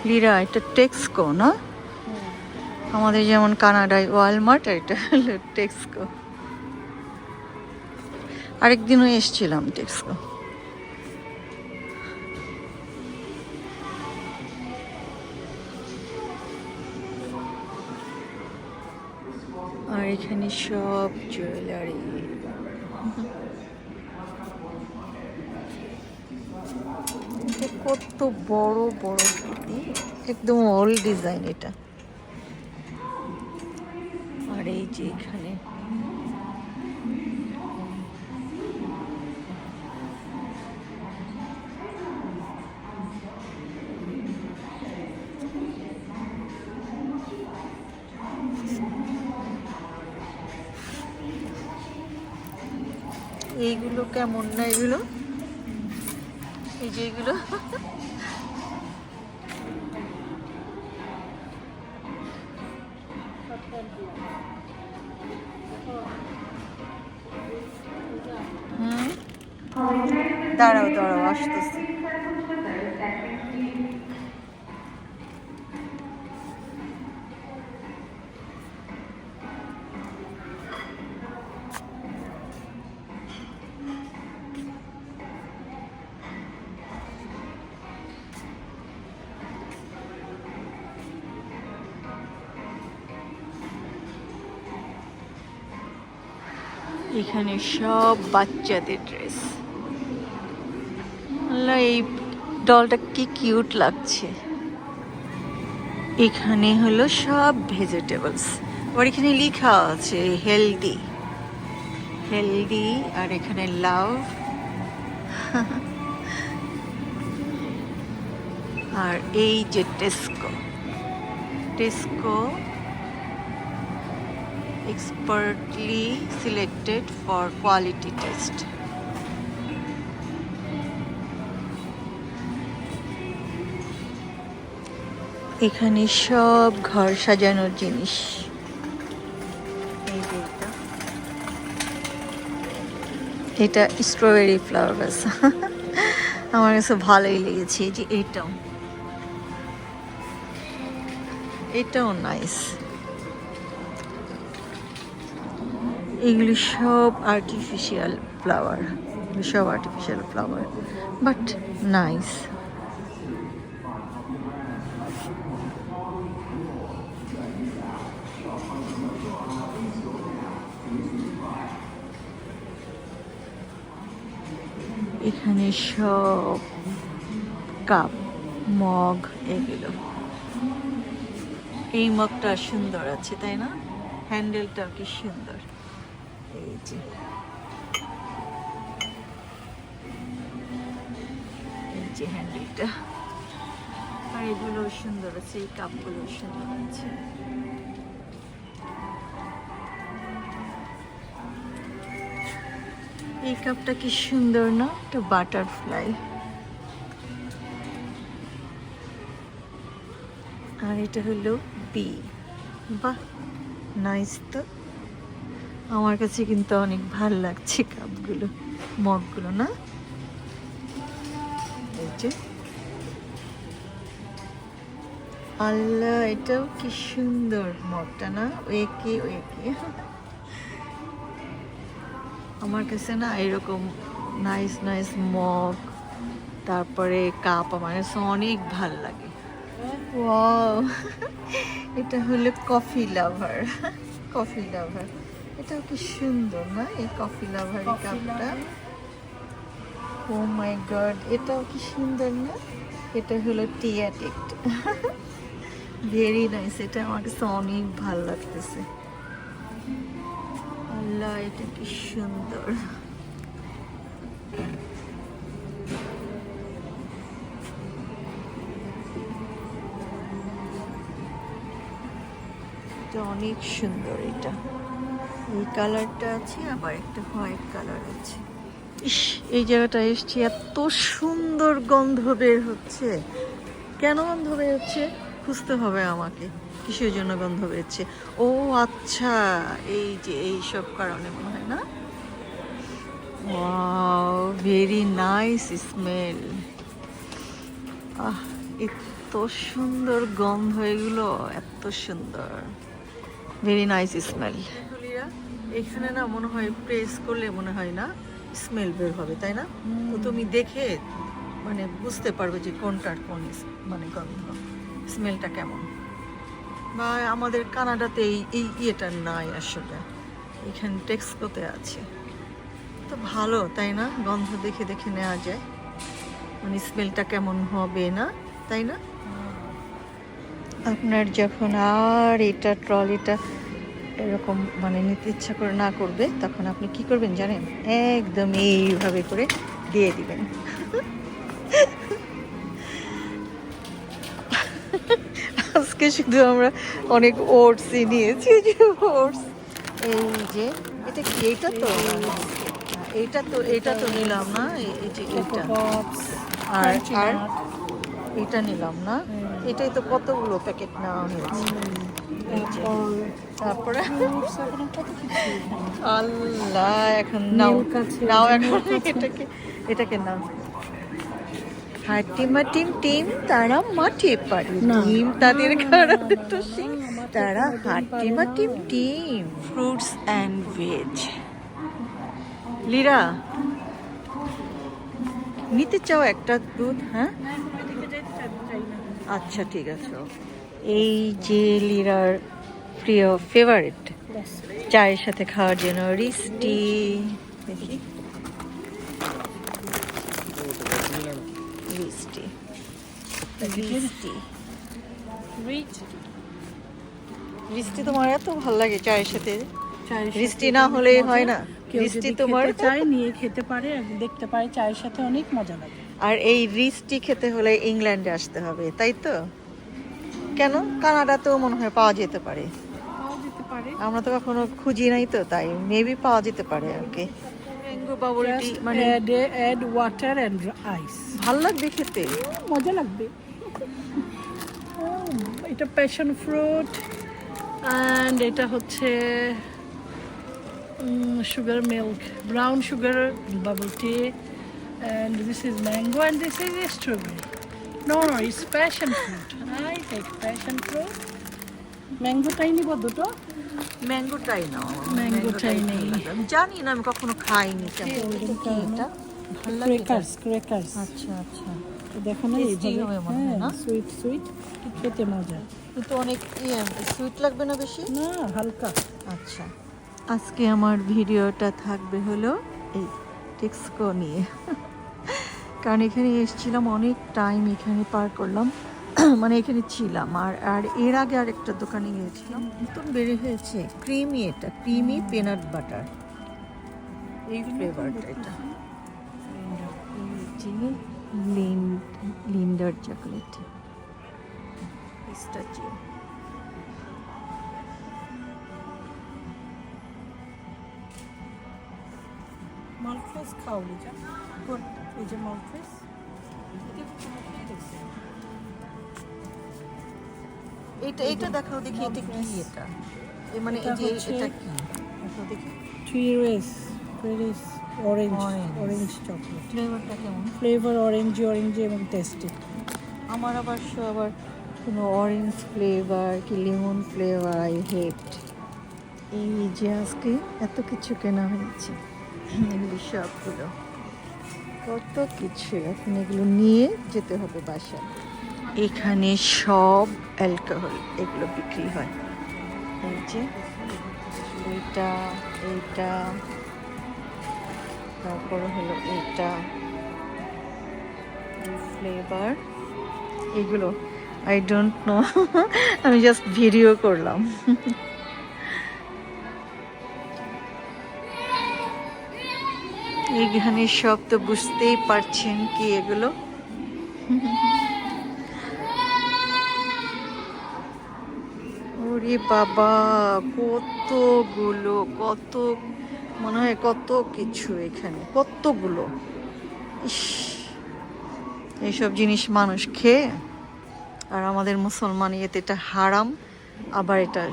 লিরা, এটা টেক্সকো না? আমাদের যেমন কানাডায় ওয়ালমার্ট, আর এটা হলো টেক্সকো। আরেকদিনও এসছিলাম টেক্সকো। আর এখানে সব জুয়েলারি। কত বড় বড় কুর্তি, একদম ওল্ড ডিজাইন এটা। আর এই যে এখানে এইগুলো কেমন না, এগুলো এই যে এগুলো দাঁড়াও দাঁড়াও আসতেছি। এখানে সব বাচ্চাদের ড্রেস। আল্লাহ, এই ডলটা কি কিউট লাগছে। এখানে হলো সব ভেজিটেবলস, আর এখানে লেখা আছে হেলদি হেলদি, আর এখানে লাভ। আর এই যে Tesco expertly selected for quality test. এখানে সব ঘর সাজানোর জিনিস। এই যে এটা স্ট্রবেরি ফ্লাওয়ার ভাস। আমার কাছে ভালোই লেগেছে। যে এটাও নাইস। এগুলো সব আর্টিফিশিয়াল ফ্লাওয়ার, বাট নাইস। এখানে সব কাপ, মগ, এগুলো। এই মগটা সুন্দর আছে, তাই না? হ্যান্ডেলটা কি সুন্দর। এই যে হ্যান্ডেলটা। আর এগুলো সুন্দর আছে, এই কাপগুলো সুন্দর আছে। এই কাপটা কি সুন্দর না, একটা বাটারফ্লাই। আর এটা হলো বি। বাহ, নাইস তো। আমার কাছে কিন্তু অনেক ভালো লাগছে কাপগুলো, মগগুলো না। এই যে আল্লাহ, এটাও কি সুন্দর মগটা না। ওয়েকে আমার কাছে না এরকম নাইস মগ, তারপরে কাপ আমার কাছে অনেক ভাল লাগে। ওয়াও, এটা হলো কফি লাভার। এটাও কি সুন্দর না, এই কফি লাভার কাপটা। ও মাই গড, এটাও কি সুন্দর না। এটা হলো টি অ্যাডিক্ট। ভেরি নাইস, এটা আমার কাছে অনেক ভালো লাগতেছে। আল্লাহ, এটা কি সুন্দর। এটা অনেক সুন্দর। এটা এই কালারটা আছে, আবার একটা হোয়াইট কালার আছে। ইস, এই জায়গাটা এসছি, এত সুন্দর গন্ধ বের হচ্ছে। কেন গন্ধ বের হচ্ছে খুঁজতে হবে আমাকে, কিসের জন্য গন্ধ বেরোচ্ছে। ও আচ্ছা, এই যে এইসব কারণে মনে হয় না। Wow, very nice smell. এত সুন্দর গন্ধ, এগুলো এত সুন্দর, ভেরি নাইস স্মেল। এখানে না মনে হয় প্রেস করলে মনে হয় না স্মেল বের হবে, তাই না? তো তুমি দেখে মানে বুঝতে পারবে যে কোনটার কোন মানে গন্ধ, স্মেলটা কেমন। বা আমাদের কানাডাতে এই ইয়েটা নাই আসলে, এখানে টেক্সকোতে আছে। তো ভালো, তাই না? গন্ধ দেখে দেখে নেওয়া যায়, মানে স্মেলটা কেমন হবে না, তাই না? আপনার যখন আর এটা ট্রলিটা এরকম মানে নিতে ইচ্ছা করে না করবে, তখন আপনি কি করবেন জানেন? একদম এইভাবে করে দিয়ে দিবেন। আজকে শুধু আমরা অনেক ওটসই নিয়েছি, যে ওটস, এই যে এটা কি, এইটা তো এটা তো নিলাম না, এই যে এটা, আর আর এটা নিলাম না, এটাই তো কতগুলো প্যাকেট নেওয়া হয়েছে। তারপরে আল্লাহ, এখন নাও নাও, এখন এটাকে নাও। হাটিমা টিম টিম তারা মাঠে পারে, টিম তাদের খারাপ দুটো সিং, তারা হাটিমা টিম টিম। Fruits and veg. লিরা, নিতে চাও একটা দুধ? হ্যাঁ, আচ্ছা ঠিক আছে। এই যে লিরার প্রিয় ফেভারিট চায়ের সাথে খাওয়ার জন্য রিস্টি। দেখি, রিস্টি রিস্টি রিস্টি তোমার এত ভালো লাগে চায়ের সাথে? রিস্টি না হলে হয় না। রিস্টি তোমার চায় নিয়ে খেতে পারে, দেখতে পারে, চায়ের সাথে অনেক মজা লাগে। আর এই রিস্টি খেতে হলে ইংল্যান্ডে আসতে হবে, তাই তো? কেন, কানাডাতেও মনে হয় পাওয়া যেতে পারে। পাওয়া যেতে পারে, আমরা তো কখনো খুঁজি নাই তো, তাই মেবি পাওয়া যেতে পারে আর কি। ম্যাঙ্গো বাবল টি মানে অ্যাড ওয়াটার এন্ড আইস। ভাল লাগবে খেতে, মজা লাগবে। এটা প্যাশন ফ্রুট, অ্যান্ড এটা হচ্ছে sugar milk, brown sugar bubble tea, and this is mango, and this is strawberry. No, it's passion fruit. I take passion fruit. Mango টাই নিব দুটো। ম্যাঙ্গোটাই নাও। ম্যাঙ্গোটাই নেই, আমি জানি না, আমি কখনো খাইনি। কেমন এটা? ভালো লাগে? ক্র্যাকার্স। আচ্ছা আচ্ছা, দেখো না, Tasty হবে মনে হয় না? সুইট সুইট, খেতে মজা। কিন্তু অনেক সুইট লাগবে না বেশি? না, হালকা। আচ্ছা, আজকে আমার ভিডিওটা থাকবে হলো এই টেক্সকো নিয়ে, কারণ এখানে এসেছিলাম, অনেক টাইম এখানে পার করলাম, মানে এখানে ছিলাম। আর এর আগে আরেকটা দোকানে গিয়েছিলাম, নতুন বের হয়েছে ক্রিমি, এটা ক্রিমি পিনাট বাটার, এই ফ্লেভারটা। এটা লিন্ডার চকলেট পিস্তাচিও। মালফ্রেস খাও লিজা, এই যে মালফ্রেস, এইটা দেখাও দেখি, এটা কি? এটা মানে এই যে এটা কি দেখাও দেখি। Orange chocolate. ফ্লেভারটা কেমন? ফ্লেভার অরেঞ্জ এবং টেস্টি। আমার আবার কোনো অরেঞ্জ ফ্লেভার কি লেমন ফ্লেভার আই হেট। এই যে আজকে এত কিছু কেনা হয়েছে, এগুলো সবগুলো, কত কিছু, এখন এগুলো নিয়ে যেতে হবে বাসায়। এখানে সব অ্যালকোহল এগুলো বিক্রি হয়। এই যে এইটা, তারপরে হলো এটা ফ্লেভার, এগুলো আই ডোন্ট নো, আমি জাস্ট ভিডিও করলাম। এইখানে সব তো বুঝতেই পারছেন কি এগুলো। ওরে বাবা, কতগুলো, কত মনে হয় কত কিছু এখানে, কতগুলো। ইস, এইসব জিনিস মানুষ খেয়ে, আর আমাদের মুসলমান ইয়েতে এটা হারাম, আবার এটা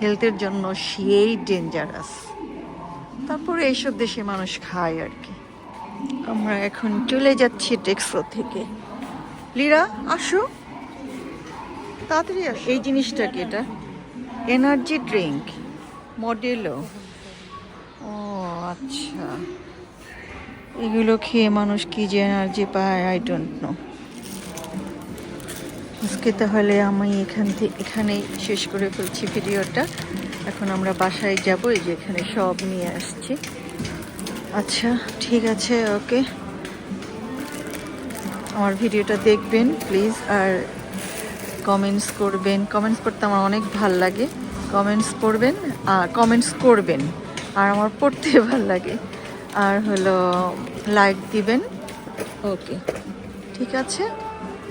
হেলথের জন্য সেই ডেঞ্জারাস। তারপরে এইসব দেশে মানুষ খায় আর কি। আমরা এখন চলে যাচ্ছি টেক্সকো থেকে। লিরা আসো, তাড়াতাড়ি আসো। এই জিনিসটা কি এটা? Energy drink মডেলো। ও আচ্ছা, এগুলো খেয়ে মানুষ কি যে এনার্জি পায় আই ডোন্ট নো। আজকে তাহলে আমি এখানেই শেষ করে ফেলছি ভিডিওটা। এখন আমরা বাসায় যাব, এই যে এখানে সব নিয়ে আসছি। আচ্ছা ঠিক আছে, ওকে। আমার ভিডিওটা দেখবেন প্লিজ, আর কমেন্টস করবেন। কমেন্টস করতে আমার অনেক ভাল লাগে। কমেন্টস পড়বেন আর কমেন্টস করবেন, আর আমার পড়তে ভাল লাগে। আর হলো লাইক দিবেন। ওকে ঠিক আছে,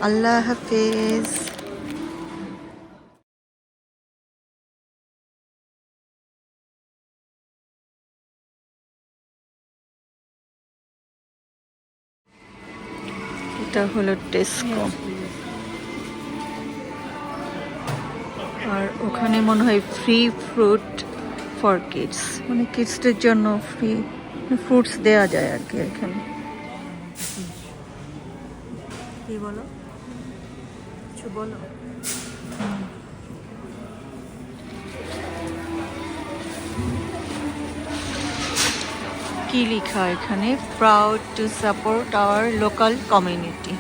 আল্লাহ হাফেজ। এটা হলো টেস্কো, আর ওখানে মনে হয় ফ্রি ফ্রুট ফর কিডস, মানে কিডসদের জন্য ফ্রি ফ্রুটস দেওয়া যায় আর কি এখানে। কি বলো, কিছু বলো। কি লেখা এখানে? Proud to support hour local community.